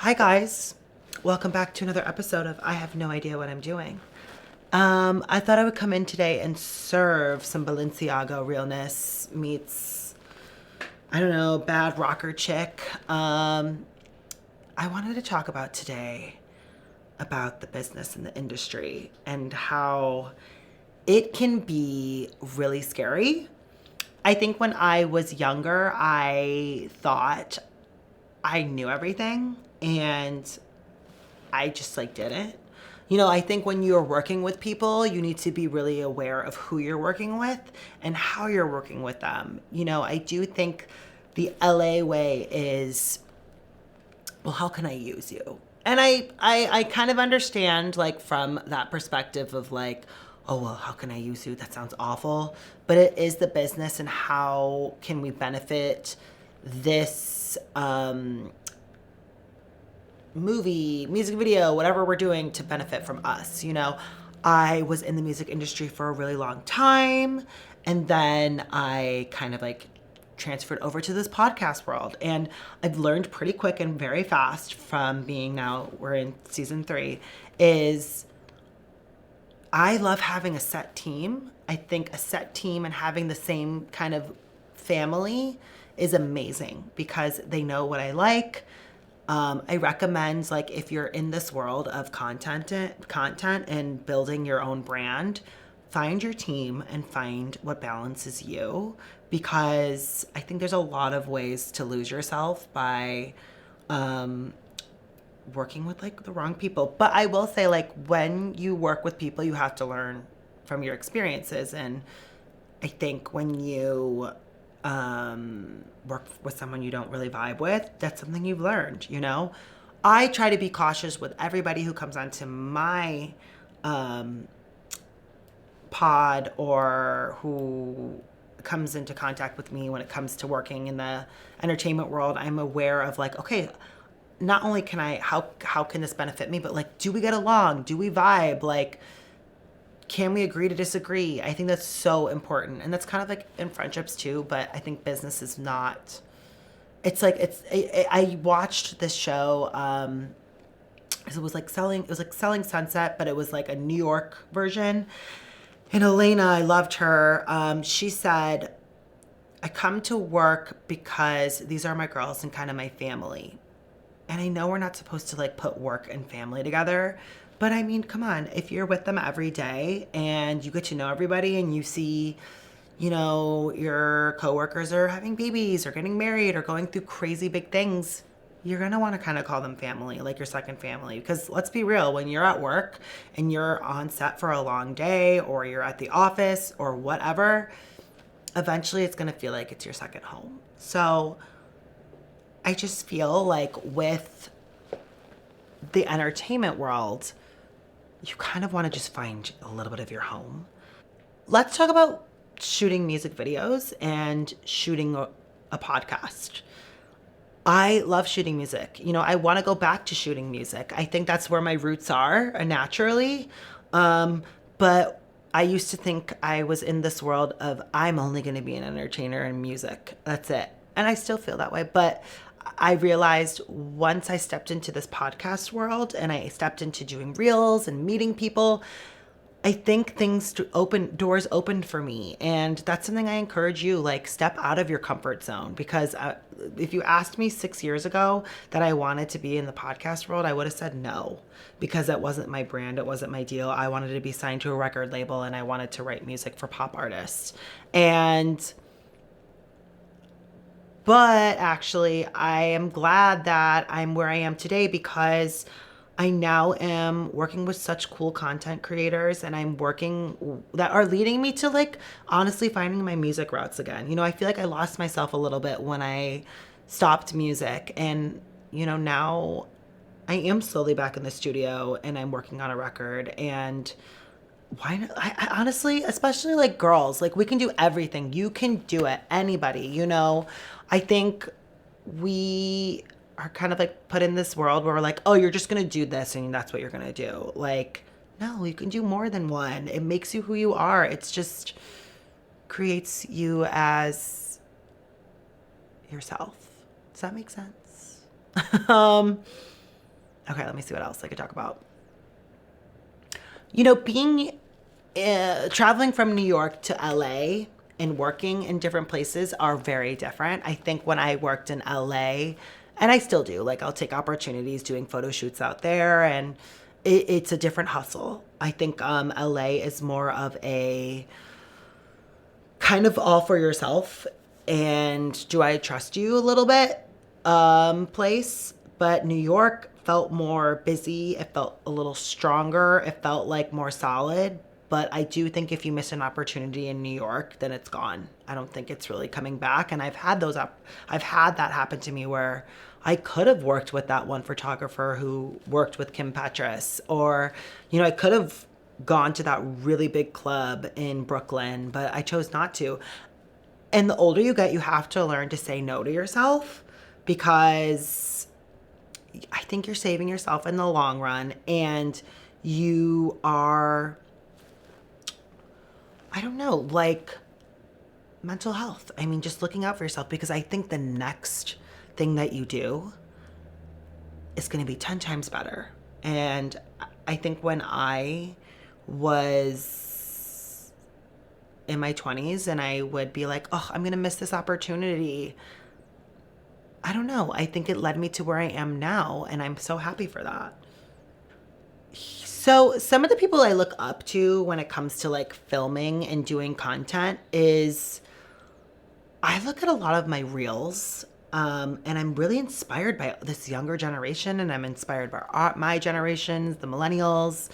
Hi guys, welcome back to another episode of I Have No Idea What I'm Doing. I thought I would come in today and serve some Balenciaga realness meets, I don't know, bad rocker chick. I wanted to talk about today about the business and the industry and how it can be really scary. I think when I was younger, I thought I knew everything and I just like didn't. I think when you're working with people, you need to be really aware of who you're working with and how you're working with them. I do think the LA way is, well, how can I use you? And I kind of understand like from that perspective of like, oh, well, how can I use you? That sounds awful. But it is the business and how can we benefit this movie, music video, whatever we're doing to benefit from us. I was in the music industry for a really long time. And then I kind of like transferred over to this podcast world. And I've learned pretty quick and very fast from being now, we're in season 3, is I love having a set team. I think a set team and having the same kind of family is amazing because they know what I like. I recommend like if you're in this world of content and building your own brand, find your team and find what balances you because I think there's a lot of ways to lose yourself by working with like the wrong people. But I will say like when you work with people, you have to learn from your experiences. And I think when you work with someone you don't really vibe with, that's something you've learned. I try to be cautious with everybody who comes onto my pod or who comes into contact with me when it comes to working in the entertainment world. I'm aware of like, okay, not only can I, how can this benefit me, but like, do we get along? Do we vibe? Like, can we agree to disagree? I think that's so important. And that's kind of like in friendships too, but I think business is not, it's like, I watched this show, it was like Selling Sunset, but it was like a New York version. And Elena, I loved her. She said, I come to work because these are my girls and kind of my family. And I know we're not supposed to like put work and family together, but I mean, come on, if you're with them every day and you get to know everybody and you see, your coworkers are having babies or getting married or going through crazy big things, you're going to want to kind of call them family, like your second family. Because let's be real, when you're at work and you're on set for a long day or you're at the office or whatever, eventually it's going to feel like it's your second home. So I just feel like with the entertainment world, you kind of want to just find a little bit of your home. Let's talk about shooting music videos and shooting a podcast. I love shooting music. I want to go back to shooting music. I think that's where my roots are naturally. But I used to think I was in this world of I'm only going to be an entertainer in music. That's it. And I still feel that way. But I realized once I stepped into this podcast world and I stepped into doing reels and meeting people, I think doors opened for me. And that's something I encourage you, like step out of your comfort zone. Because if you asked me 6 years ago that I wanted to be in the podcast world, I would have said no, because that wasn't my brand. It wasn't my deal. I wanted to be signed to a record label and I wanted to write music for pop artists. But actually, I am glad that I'm where I am today because I now am working with such cool content creators and I'm working that are leading me to like honestly finding my music routes again. I feel like I lost myself a little bit when I stopped music and now I am slowly back in the studio and I'm working on a record and why not? I honestly, especially like girls, like we can do everything. You can do it. Anybody. I think we are kind of like put in this world where we're like, oh, you're just going to do this and that's what you're going to do. Like, no, you can do more than one. It makes you who you are. It's just creates you as yourself. Does that make sense? Okay, let me see what else I could talk about. You know, being traveling from New York to LA and working in different places are very different. I think when I worked in LA, and I still do, like I'll take opportunities doing photo shoots out there, and it's a different hustle. I think LA is more of a kind of all for yourself and do I trust you a little bit place. But New York felt more busy. It felt a little stronger. It felt like more solid. But I do think if you miss an opportunity in New York, then it's gone. I don't think it's really coming back. And I've had that happen to me where I could have worked with that one photographer who worked with Kim Petras, or, you know, I could have gone to that really big club in Brooklyn, but I chose not to. And the older you get, you have to learn to say no to yourself, because I think you're saving yourself in the long run, and you are, I don't know, like mental health. I mean, just looking out for yourself, because I think the next thing that you do is going to be 10 times better. And I think when I was in my 20s and I would be like, oh, I'm going to miss this opportunity, I don't know. I think it led me to where I am now, and I'm so happy for that. So some of the people I look up to when it comes to like filming and doing content is I look at a lot of my reels, and I'm really inspired by this younger generation, and I'm inspired by my generations, the millennials.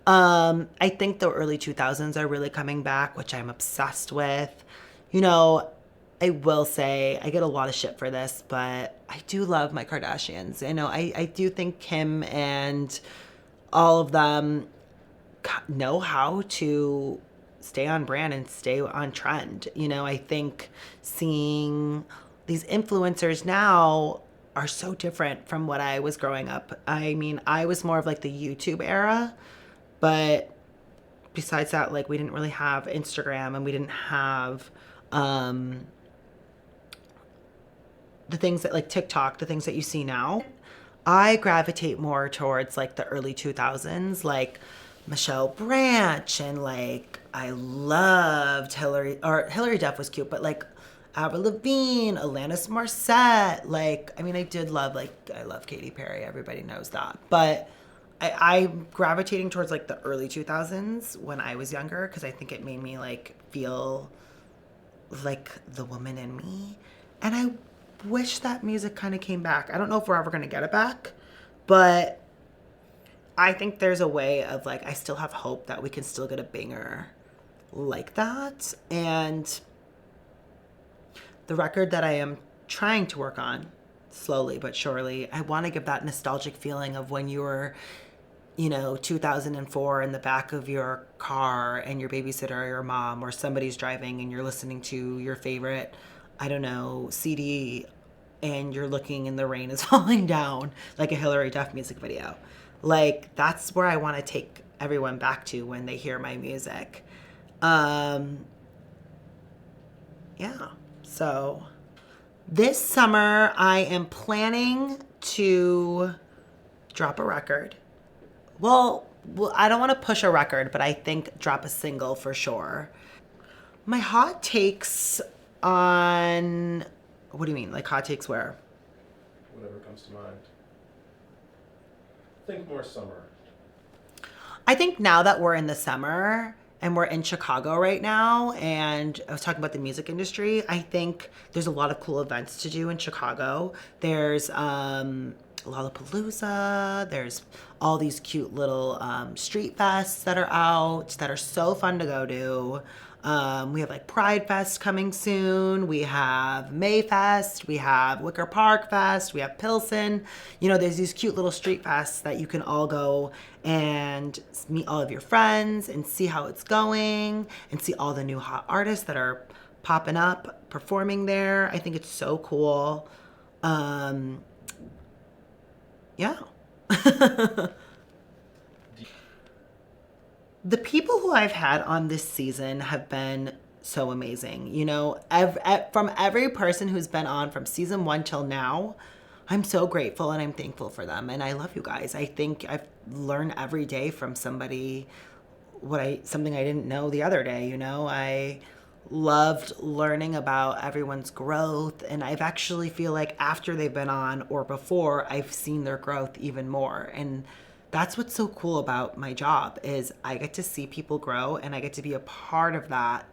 I think the early 2000s are really coming back, which I'm obsessed with. You know, I will say I get a lot of shit for this, but I do love my Kardashians. You know, I do think Kim and all of them know how to stay on brand and stay on trend. You know, I think seeing these influencers now are so different from what I was growing up. I mean, I was more of like the YouTube era, but besides that, like we didn't really have Instagram, and we didn't have the things that like TikTok, the things that you see now. I gravitate more towards like the early 2000s, like Michelle Branch, and like I loved Hillary Duff was cute, but like Avril Lavigne, Alanis Morissette, like I mean I did love, like I love Katy Perry, everybody knows that. But I'm gravitating towards like the early 2000s when I was younger, because I think it made me like feel like the woman in me. And I wish that music kind of came back. I don't know if we're ever going to get it back, but I think there's a way of like, I still have hope that we can still get a banger like that. And the record that I am trying to work on slowly but surely, I want to give that nostalgic feeling of when you were, you know, 2004 in the back of your car and your babysitter or your mom or somebody's driving and you're listening to your favorite, I don't know, CD, and you're looking and the rain is falling down, like a Hillary Duff music video. Like, that's where I want to take everyone back to when they hear my music. Yeah. So this summer I am planning to drop a record. Well, I don't want to push a record, but I think drop a single for sure. My hot takes on, what do you mean? Like hot takes where? Whatever comes to mind. Think more summer. I think now that we're in the summer and we're in Chicago right now, and I was talking about the music industry, I think there's a lot of cool events to do in Chicago. There's Lollapalooza, there's all these cute little street fests that are out that are so fun to go to. We have like Pride Fest coming soon. We have Mayfest. We have Wicker Park Fest. We have Pilsen. You know, there's these cute little street fests that you can all go and meet all of your friends and see how it's going and see all the new hot artists that are popping up, performing there. I think it's so cool. Yeah. The people who I've had on this season have been so amazing. You know, from every person who's been on from season 1 till now, I'm so grateful and I'm thankful for them. And I love you guys. I think I've learned every day from somebody something I didn't know the other day, you know? I loved learning about everyone's growth, and I've actually feel like after they've been on or before, I've seen their growth even more. And that's what's so cool about my job is I get to see people grow and I get to be a part of that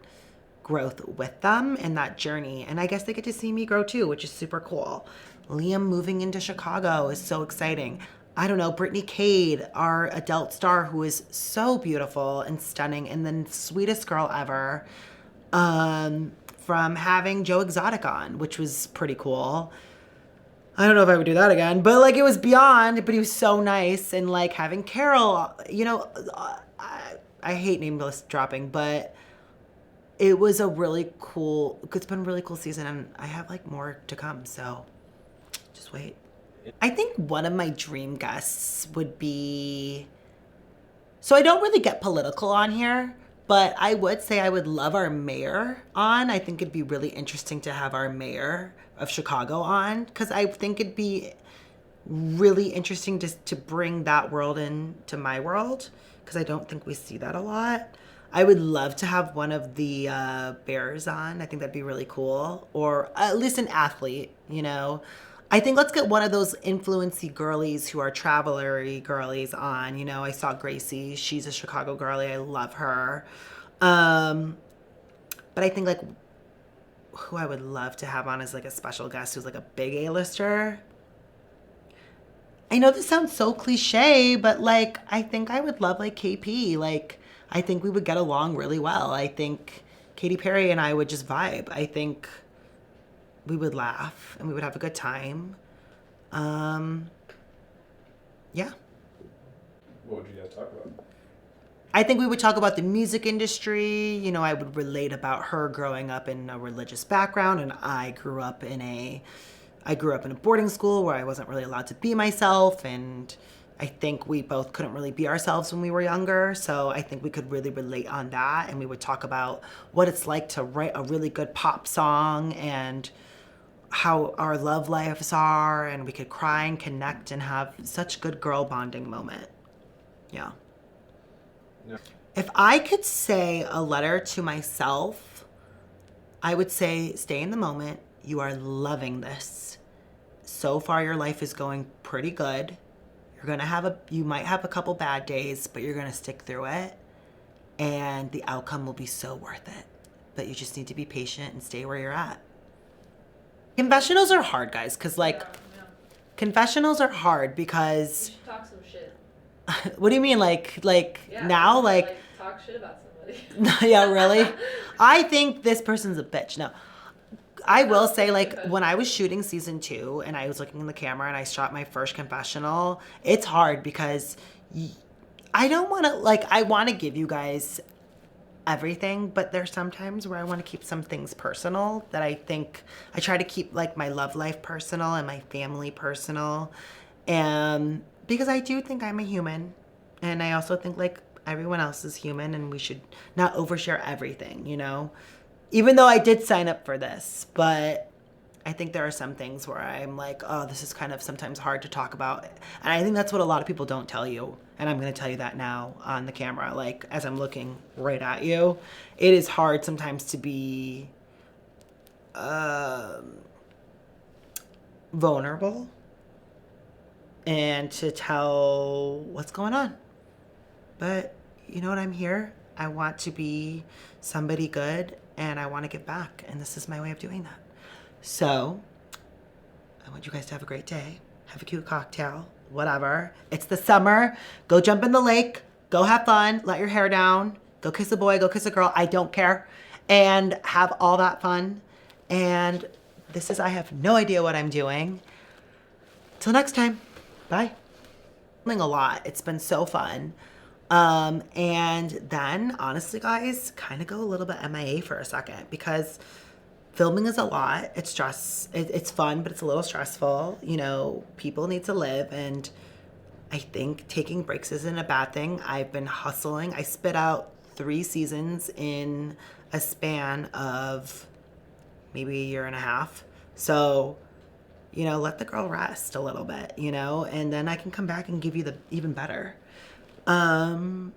growth with them in that journey. And I guess they get to see me grow too, which is super cool. Liam moving into Chicago is so exciting. I don't know, Brittany Cade, our adult star who is so beautiful and stunning and the sweetest girl ever, from having Joe Exotic on, which was pretty cool. I don't know if I would do that again, but like it was beyond, but he was so nice. And like having Carol, you know, I hate nameless dropping, but it was a really cool, it's been a really cool season and I have like more to come. So just wait. I think one of my dream guests would be, so I don't really get political on here, but I would say I would love our mayor on. I think it'd be really interesting to have our mayor of Chicago on because I think it'd be really interesting to bring that world into my world because I don't think we see that a lot. I would love to have one of the Bears on. I think that'd be really cool. Or at least an athlete, you know. I think let's get one of those influency girlies who are traveler-y girlies on. You know, I saw Gracie. She's a Chicago girlie. I love her. But I think like who I would love to have on as like a special guest who's like a big A-lister. I know this sounds so cliche, but like I think I would love like KP. Like I think we would get along really well. I think Katy Perry and I would just vibe. I think we would laugh and we would have a good time. Yeah. What would you guys talk about? I think we would talk about the music industry. You know, I would relate about her growing up in a religious background, and I grew up in a boarding school where I wasn't really allowed to be myself, and I think we both couldn't really be ourselves when we were younger. So I think we could really relate on that, and we would talk about what it's like to write a really good pop song and how our love lives are, and we could cry and connect and have such good girl bonding moment. Yeah. No. If I could say a letter to myself, I would say stay in the moment. You are loving this. So far your life is going pretty good. You might have a couple bad days, but you're going to stick through it and the outcome will be so worth it. But you just need to be patient and stay where you're at. Confessionals are hard, guys, because like confessionals are hard because You should talk some shit. what do you mean like Yeah, now like talk shit about somebody. yeah, really? I think this person's a bitch. No. I will say, like, when I was shooting season 2 and I was looking in the camera and I shot my first confessional, it's hard because I don't want to, like, I want to give you guys everything, but there's sometimes where I want to keep some things personal that I think I try to keep, like, my love life personal and my family personal. And because I do think I'm a human, and I also think, like, everyone else is human and we should not overshare everything, you know? Even though I did sign up for this, but I think there are some things where I'm like, oh, this is kind of sometimes hard to talk about. And I think that's what a lot of people don't tell you. And I'm going to tell you that now on the camera, like as I'm looking right at you. It is hard sometimes to be vulnerable and to tell what's going on. But you know what? I'm here. I want to be somebody good and I want to give back. And this is my way of doing that. So I want you guys to have a great day. Have a cute cocktail, whatever. It's the summer. Go jump in the lake. Go have fun. Let your hair down. Go kiss a boy. Go kiss a girl. I don't care. And have all that fun. And this is, I have no idea what I'm doing. Till next time. Bye. A lot. It's been so fun. And then honestly, guys, kind of go a little bit MIA for a second because filming is a lot. It's it's fun, but it's a little stressful. You know, people need to live. And I think taking breaks isn't a bad thing. I've been hustling. I spit out 3 seasons in a span of maybe a year and a half. So You know, let the girl rest a little bit, you know, and then I can come back and give you the even better. Yeah.